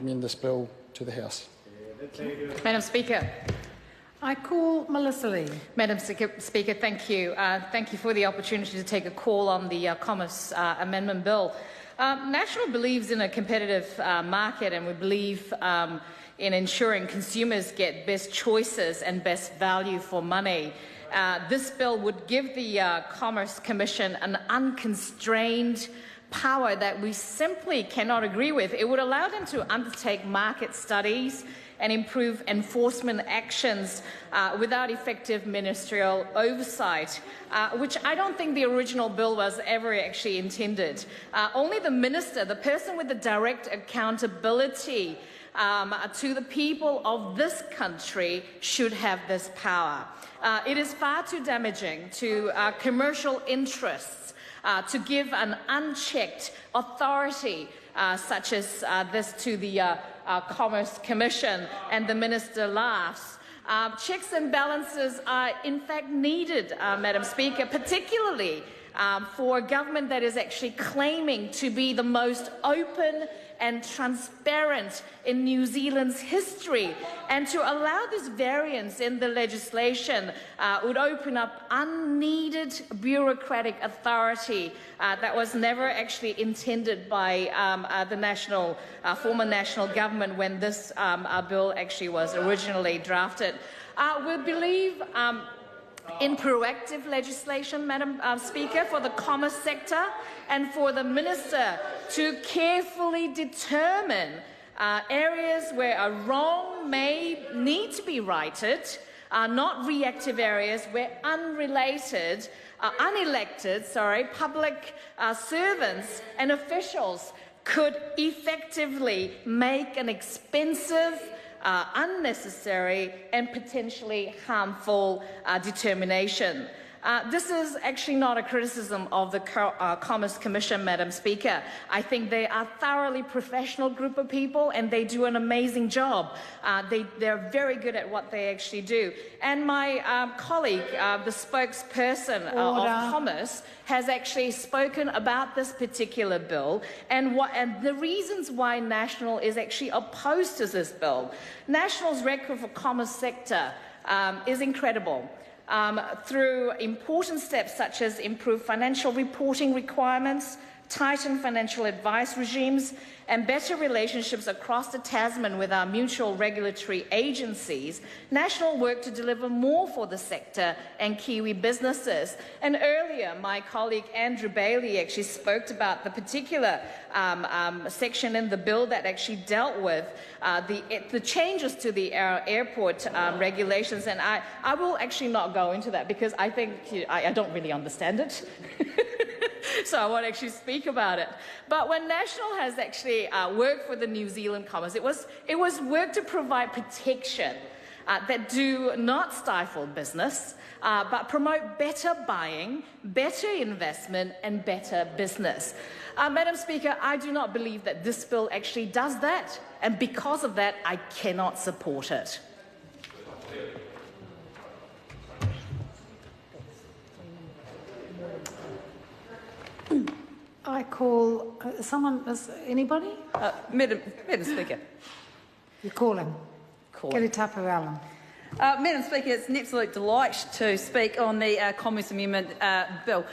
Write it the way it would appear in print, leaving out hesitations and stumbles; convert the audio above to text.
recommend this bill to the House. Madam Speaker. I call Melissa Lee. Madam Speaker, thank you. Thank you for the opportunity to take a call on the Commerce Amendment Bill. National believes in a competitive market, and we believe in ensuring consumers get best choices and best value for money. This bill would give the Commerce Commission an unconstrained power that we simply cannot agree with. It would allow them to undertake market studies and improve enforcement actions without effective ministerial oversight, which I don't think the original bill was ever actually intended. Only the minister, the person with the direct accountability to the people of this country, should have this power. It is far too damaging to commercial interests to give an unchecked authority such as this to the Commerce Commission, and the minister laughs. Checks and balances are in fact needed, Madam Speaker, particularly for a government that is actually claiming to be the most open and transparent in New Zealand's history. And to allow this variance in the legislation would open up unneeded bureaucratic authority that was never actually intended by the former national government when this bill actually was originally drafted. We believe in proactive legislation, Madam Speaker, for the commerce sector and for the minister to carefully determine areas where a wrong may need to be righted, not reactive areas where unelected public servants and officials could effectively make an expensive, unnecessary and potentially harmful determination. This is actually not a criticism of the Commerce Commission, Madam Speaker. I think they are a thoroughly professional group of people and they do an amazing job. They're very good at what they actually do. And my colleague, the spokesperson of Commerce, has actually spoken about this particular bill and the reasons why National is actually opposed to this bill. National's record for commerce sector is incredible. Through important steps such as improved financial reporting requirements, tightened financial advice regimes, and better relationships across the Tasman with our mutual regulatory agencies, National worked to deliver more for the sector and Kiwi businesses. And earlier, my colleague Andrew Bailey actually spoke about the particular section in the bill that actually dealt with the changes to the airport regulations. And I will actually not go into that because I think I don't really understand it. So I won't actually speak about it. But when National has actually worked for the New Zealand Commerce, it was work to provide protection that do not stifle business, but promote better buying, better investment and better business. Madam Speaker, I do not believe that this bill actually does that, and because of that, I cannot support it. I call anybody? Madam Speaker. You call him. Kelly Tapu Allen. Madam Speaker, it's an absolute delight to speak on the Commerce Amendment Bill.